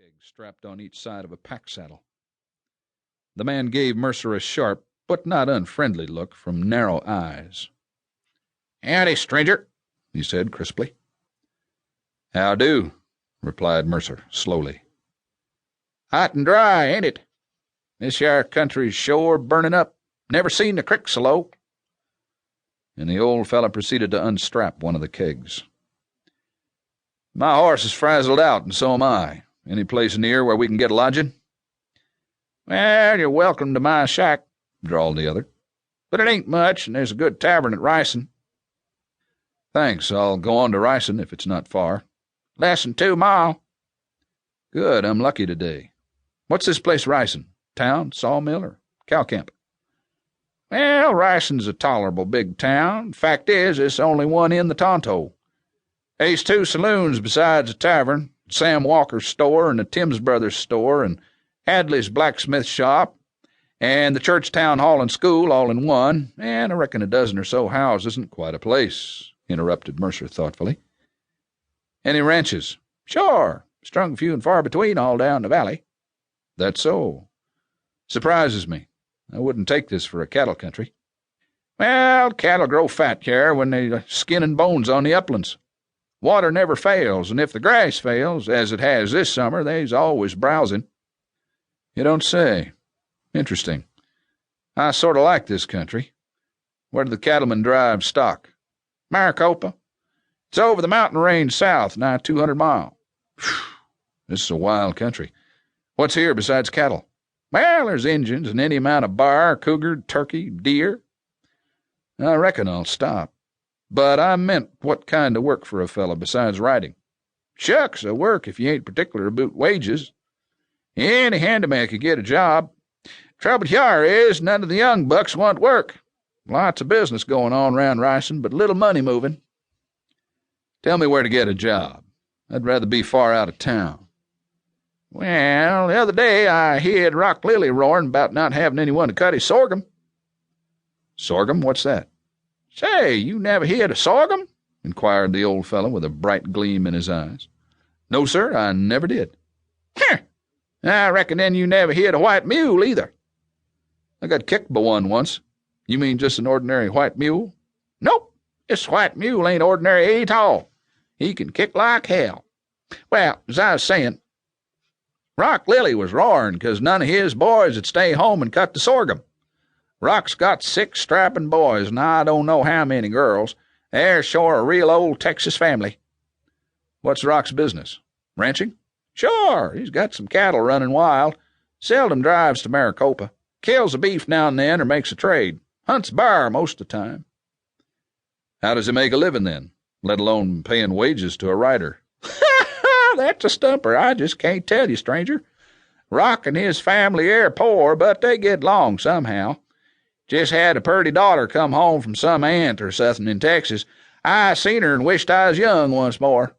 kegs strapped on each side of a pack saddle. The man gave Mercer a sharp but not unfriendly look from narrow eyes. "Howdy, stranger," he said crisply. "How do?" replied Mercer slowly. "Hot and dry, ain't it? This yar country's sure burning up. Never seen the crick so low." And the old fellow proceeded to unstrap one of the kegs. "My horse is frazzled out, and so am I. Any place near where we can get lodging?" "Well, you're welcome to my shack," drawled the other. "But it ain't much, and there's a good tavern at Ricin." "Thanks. I'll go on to Ricin if it's not far." "Less'n 2 mile." "Good. I'm lucky today. What's this place Ricin? Town, sawmill, or cow camp?" "Well, Ricin's a tolerable big town. Fact is, it's only one in the Tonto. They's 2 saloons besides a tavern, Sam Walker's store and the Timms Brothers store and Hadley's blacksmith shop and the church town hall and school all in one, and I reckon a dozen or so houses." "Isn't quite a place," interrupted Mercer thoughtfully. "Any ranches?" "Sure. Strung few and far between all down the valley." "That's so. Surprises me. I wouldn't take this for a cattle country." "Well, cattle grow fat here when they skinning bones on the uplands. Water never fails, and if the grass fails, as it has this summer, they's always browsing." "You don't say. Interesting. I sort of like this country. Where do the cattlemen drive stock?" "Maricopa. It's over the mountain range south, nigh 200 mile. This is a wild country. What's here besides cattle?" "Well, there's Injuns and any amount of bar, cougar, turkey, deer." "I reckon I'll stop. But I meant what kind of work for a fellow besides riding?" "Shucks, a work if you ain't particular about wages. Any handyman could get a job. Trouble hyar is none of the young bucks want work. Lots of business going on round Ricin, but little money moving." "Tell me where to get a job. I'd rather be far out of town." "Well, the other day I heard Rock Lilley roaring about not having anyone to cut his sorghum." "Sorghum? What's that?" "Say, you never heard of sorghum?" inquired the old fellow with a bright gleam in his eyes. "No, sir, I never did." "Humph! I reckon then you never heard of white mule either." "I got kicked by one once." "You mean just an ordinary white mule?" "Nope. This white mule ain't ordinary at all. He can kick like hell. Well, as I was saying, Rock Lilley was roaring 'cause none of his boys would stay home and cut the sorghum. Rock's got 6 strapping boys, and I don't know how many girls. They're sure a real old Texas family." "What's Rock's business? Ranching?" "Sure. He's got some cattle running wild. Seldom drives to Maricopa. Kills a beef now and then or makes a trade. Hunts bar most of the time." "How does he make a living then, let alone paying wages to a rider?" "That's a stumper. I just can't tell you, stranger. Rock and his family air poor, but they get along somehow. Just had a purty daughter come home from some aunt or something in Texas. I seen her and wished I was young once more."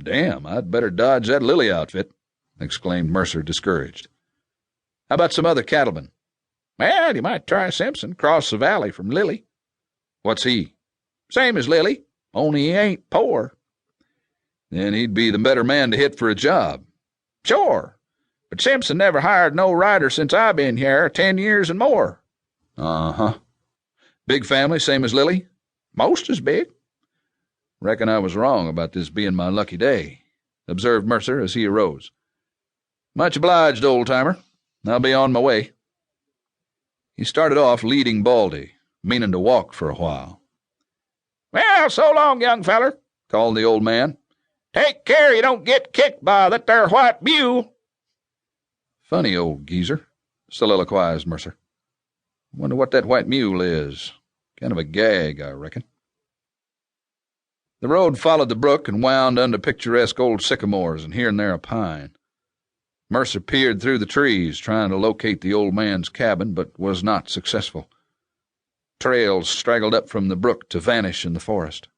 "Damn, I'd better dodge that Lilley outfit," exclaimed Mercer, discouraged. "How about some other cattlemen?" "Well, you might try Simpson, across the valley from Lilley." "What's he?" "Same as Lilley, only he ain't poor." "Then he'd be the better man to hit for a job." "Sure. But Simpson never hired no rider since I been here, 10 years and more." "Uh-huh. Big family, same as Lilley?" "Most as big." "Reckon I was wrong about this being my lucky day," observed Mercer as he arose. "Much obliged, old-timer. I'll be on my way." He started off leading Baldy, meaning to walk for a while. "Well, so long, young feller," called the old man. "Take care you don't get kicked by that there white mule." "Funny old geezer," soliloquized Mercer. "Wonder what that white mule is. Kind of a gag, I reckon." The road followed the brook and wound under picturesque old sycamores and here and there a pine. Mercer peered through the trees, trying to locate the old man's cabin, but was not successful. Trails straggled up from the brook to vanish in the forest.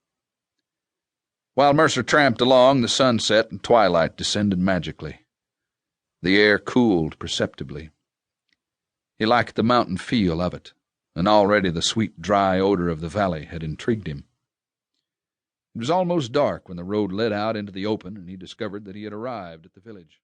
While Mercer tramped along, the sunset and twilight descended magically. The air cooled perceptibly. He liked the mountain feel of it, and already the sweet, dry odor of the valley had intrigued him. It was almost dark when the road led out into the open, and he discovered that he had arrived at the village.